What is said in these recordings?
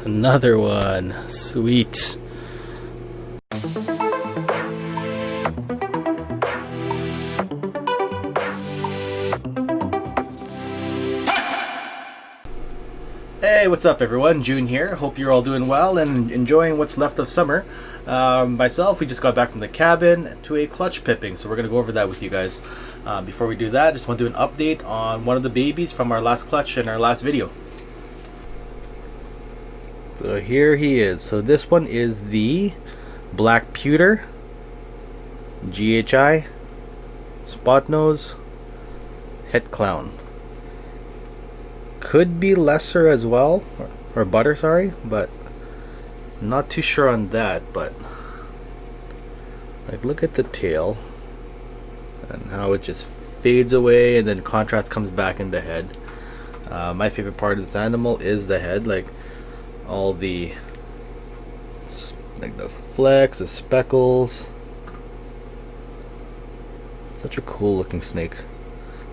Another one. Sweet. Hey, what's up everyone? June here. Hope you're all doing well and enjoying what's left of summer. Myself, we just got back from the cabin to a clutch pipping, so we're going to go over that with you guys. Before we do that, I just want to do an update on one of the babies from our last clutch in our last video. So here he is. So this one is the black pewter GHI spot nose het clown. Could be lesser as well, or butter, sorry, but not too sure on that. But like, look at the tail and how it just fades away and then contrast comes back in the head. My favorite part of this animal is the head, like all the flecks, the speckles. Such a cool looking snake.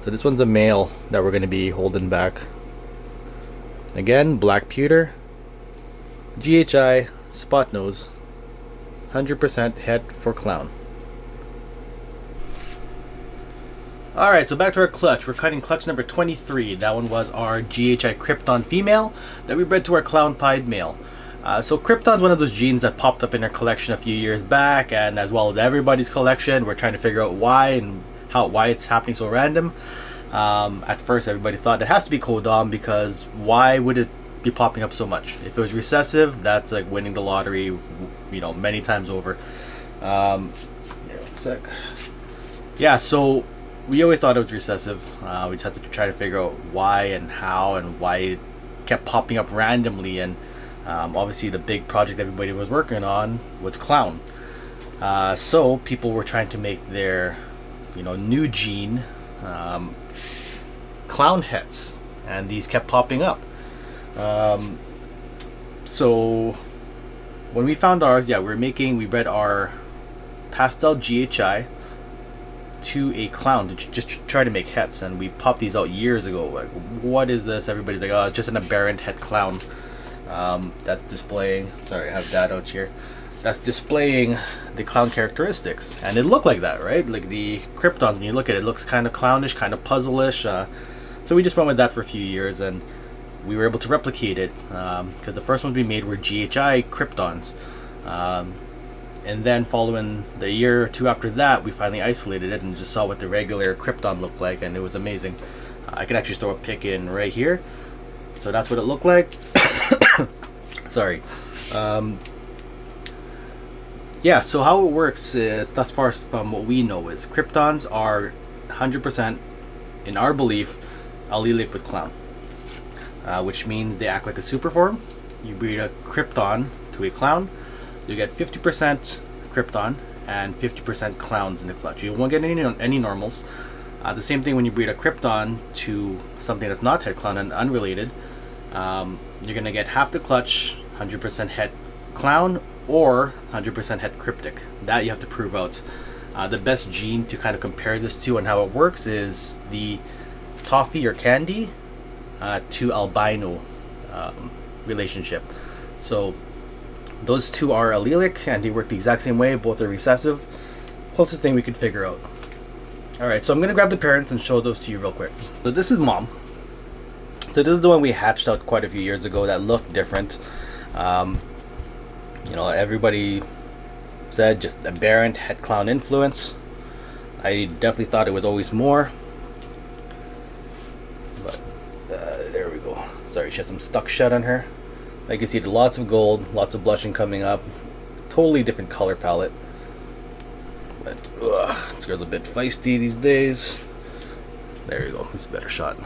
So this one's a male that we're going to be holding back. Again, black pewter GHI spot nose, 100% het for clown. Alright, so back to our clutch. We're cutting clutch number 23. That one was our GHI Crypton female that we bred to our clown pied male. So Krypton's one of those genes that popped up in our collection a few years back, and as well as everybody's collection. We're trying to figure out why and why it's happening so random. At first everybody thought it has to be codom, because why would it be popping up so much? If it was recessive, that's like winning the lottery, you know, many times over. Yeah, one sec. Yeah, so we always thought it was recessive. We just had to try to figure out why and how and why it kept popping up randomly. And obviously the big project everybody was working on was clown. So people were trying to make their, you know, new gene clown hets, and these kept popping up. So when we found ours, yeah, we bred our pastel GHI to a clown to just try to make hets, and we popped these out years ago. Like, what is this? Everybody's like, oh, it's just an aberrant het clown. That's displaying, sorry, I have that out here, that's displaying the clown characteristics, and it looked like that, right? Like the Krypton, when you look at it, it looks kind of clownish, kind of puzzle-ish. So we just went with that for a few years, and we were able to replicate it, because the first ones we made were GHI Cryptons. And then following the year or two after that, we finally isolated it and just saw what the regular Krypton looked like, and it was amazing. I could actually throw a pic in right here. So that's what it looked like. Sorry. Yeah, so how it works is, thus far from what we know, is Kryptons are 100%, in our belief, allelic with clown. Which means they act like a superform. You breed a Krypton to a clown, you get 50% Krypton and 50% clowns in the clutch. You won't get any normals. The same thing when you breed a Krypton to something that's not het clown and unrelated. You're going to get half the clutch, 100% het clown, or 100% het cryptic. That you have to prove out. The best gene to kind of compare this to and how it works is the toffee or candy to albino relationship. So those two are allelic and they work the exact same way. Both are recessive. Closest thing we could figure out. Alright, so I'm going to grab the parents and show those to you real quick. So this is mom. So this is the one we hatched out quite a few years ago that looked different. You know, everybody said just aberrant het clown influence. I definitely thought it was always more. But there we go. Sorry, she has some stuck shut on her. Like you see, lots of gold, lots of blushing coming up. Totally different color palette. But this girl's a bit feisty these days. There you go. This is a better shot.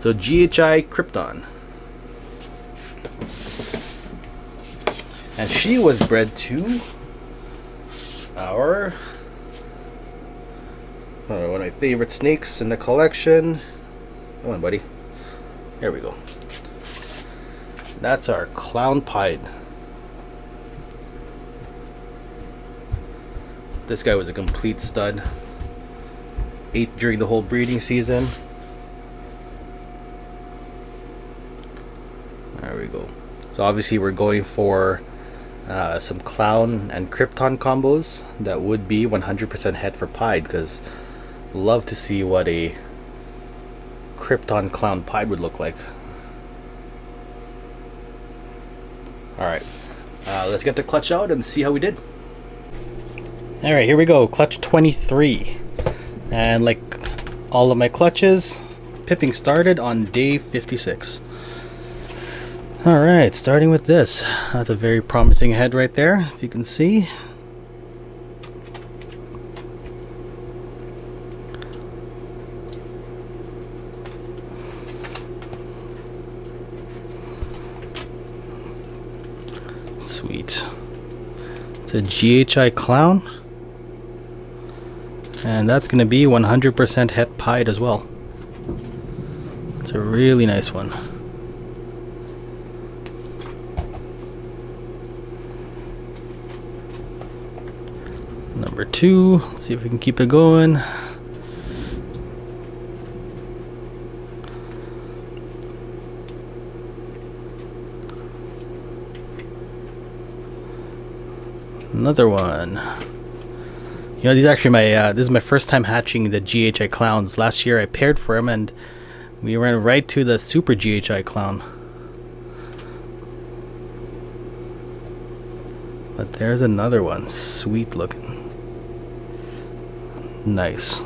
So GHI Crypton. And she was bred to our one of my favorite snakes in the collection. Come on, buddy. Here we go. That's our clown pied. This guy was a complete stud. Ate during the whole breeding season. There we go. So obviously we're going for some clown and krypton combos that would be 100% head for pied, because love to see what a krypton clown pied would look like. Alright, let's get the clutch out and see how we did. Alright, here we go, clutch 23. And like all of my clutches, pipping started on day 56. Alright, starting with this. That's a very promising head right there, if you can see. Sweet. It's a GHI clown. And that's going to be 100% het pied as well. It's a really nice one. Number 2, let's see if we can keep it going. Another one. You know, these are actually my this is my first time hatching the GHI clowns. Last year I paired for them and we ran right to the super GHI clown. But there's another one, sweet looking. Nice.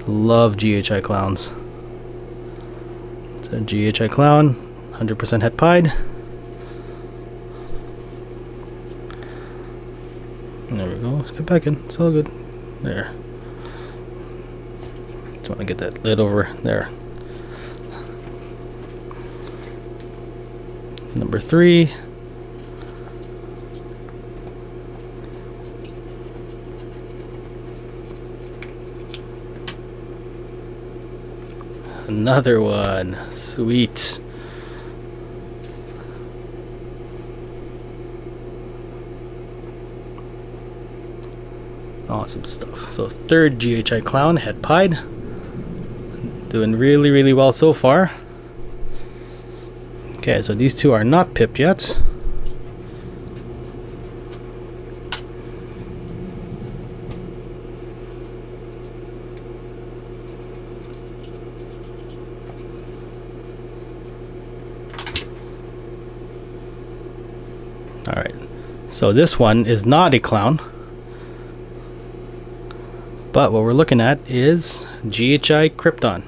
Love GHI clowns. It's a GHI clown, 100% het pied. There we go. Let's get back in. It's all good. There. Just want to get that lid over there. Number 3. Another one. Sweet. Awesome stuff. So third GHI clown, het pied. Doing really, really well so far. Okay, so these two are not pipped yet. Alright, so this one is not a clown. But what we're looking at is GHI Crypton.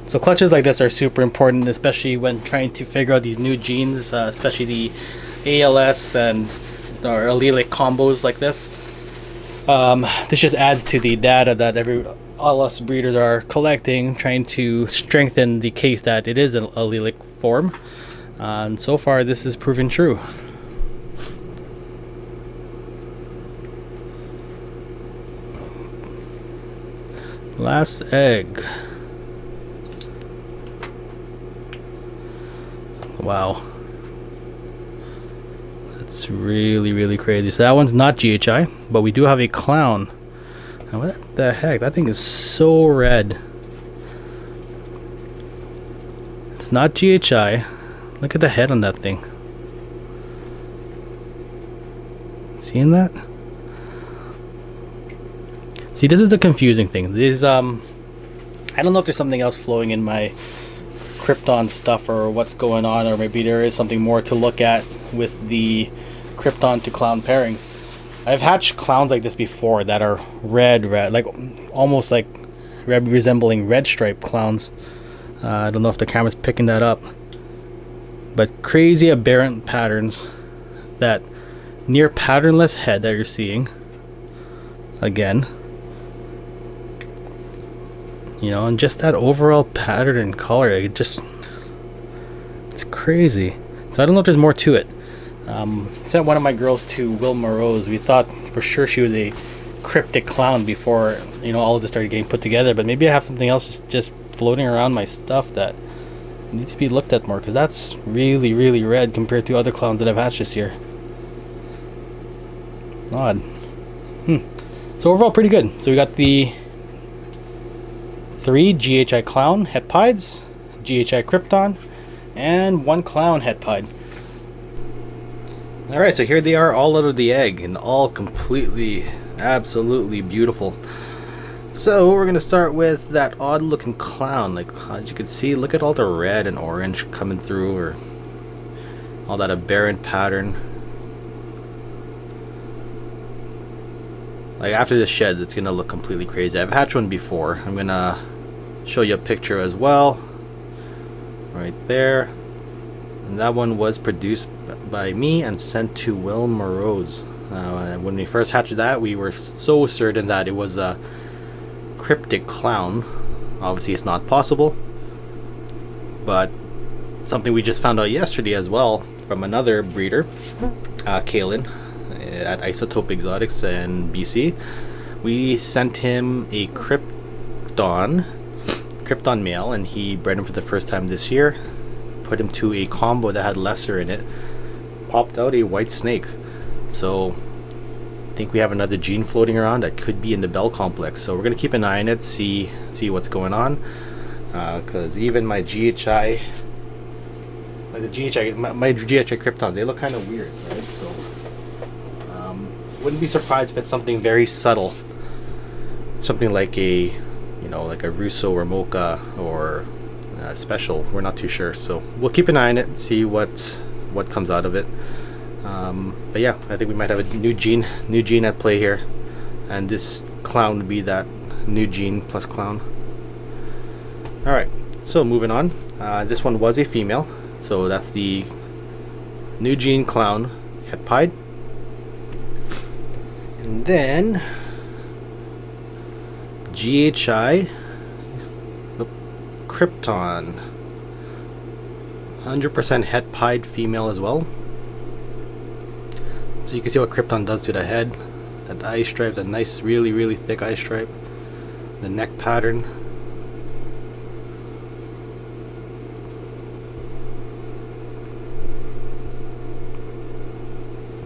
So clutches like this are super important, especially when trying to figure out these new genes, especially the ALS and or allelic combos like this. This just adds to the data that all us breeders are collecting, trying to strengthen the case that it is an allelic form. And so far this is proven true. Last egg. Wow. That's really, really crazy. So that one's not GHI, but we do have a clown. Now what the heck? That thing is so red. It's not GHI. Look at the head on that thing. Seeing that? See, this is the confusing thing. These I don't know if there's something else flowing in my Krypton stuff or what's going on, or maybe there is something more to look at with the Krypton to clown pairings. I've hatched clowns like this before that are red, like almost like resembling red stripe clowns. I don't know if the camera's picking that up, but crazy aberrant patterns. That near patternless head that you're seeing again, you know, and just that overall pattern and color, it's crazy. So I don't know if there's more to it. Sent one of my girls to Wilma Rose. We thought for sure she was a cryptic clown before, you know, all of this started getting put together, but maybe I have something else just floating around my stuff that needs to be looked at more, because that's really, really red compared to other clowns that I've hatched this year. Odd. So overall pretty good. So we got the 3 GHI Clown het pieds, GHI Crypton, and 1 Clown het pied. Alright, so here they are all out of the egg and all completely, absolutely beautiful. So we're going to start with that odd looking clown. Like, as you can see, look at all the red and orange coming through, or all that aberrant pattern. Like, after this shed, it's going to look completely crazy. I've hatched one before. I'm going to show you a picture as well. Right there. And that one was produced by me and sent to Will Morose. When we first hatched that, we were so certain that it was a cryptic clown. Obviously it's not possible, but something we just found out yesterday as well from another breeder, Kalen, at Isotope Exotics in BC. We sent him a Krypton male, and he bred him for the first time this year. Put him to a combo that had lesser in it, popped out a white snake. So I think we have another gene floating around that could be in the Bell complex. So we're gonna keep an eye on it, see what's going on. Because even my GHI, my GHI Crypton, they look kind of weird, right? So wouldn't be surprised if it's something very subtle, something like a, like a Russo or Mocha or special. We're not too sure, so we'll keep an eye on it and see what comes out of it. But yeah, I think we might have a new gene at play here, and this clown would be that new gene plus clown. Alright, so moving on. This one was a female, so that's the new gene clown het pied. And then GHI Crypton, 100% het pied female as well. So you can see what Krypton does to the head. That eye stripe, that nice, really, really thick eye stripe. The neck pattern.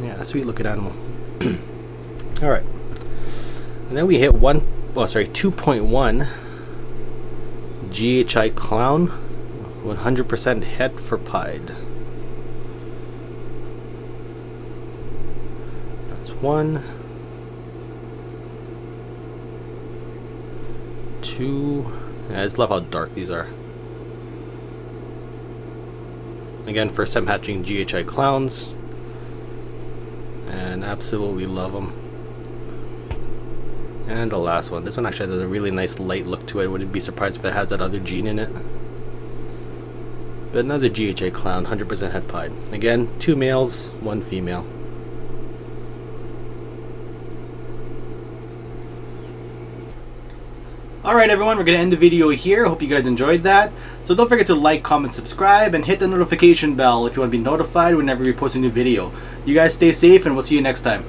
Yeah, a sweet looking animal. Alright. And then we hit 2.1 GHI Clown, 100% het for pied. That's 1, 2. I just love how dark these are. Again, first time hatching GHI Clowns, and absolutely love them. And the last one. This one actually has a really nice light look to it. Wouldn't be surprised if it has that other gene in it. But another GHI Clown, 100% het pied. Again, 2 males, 1 female. Alright everyone, we're going to end the video here. Hope you guys enjoyed that. So don't forget to like, comment, subscribe, and hit the notification bell if you want to be notified whenever we post a new video. You guys stay safe, and we'll see you next time.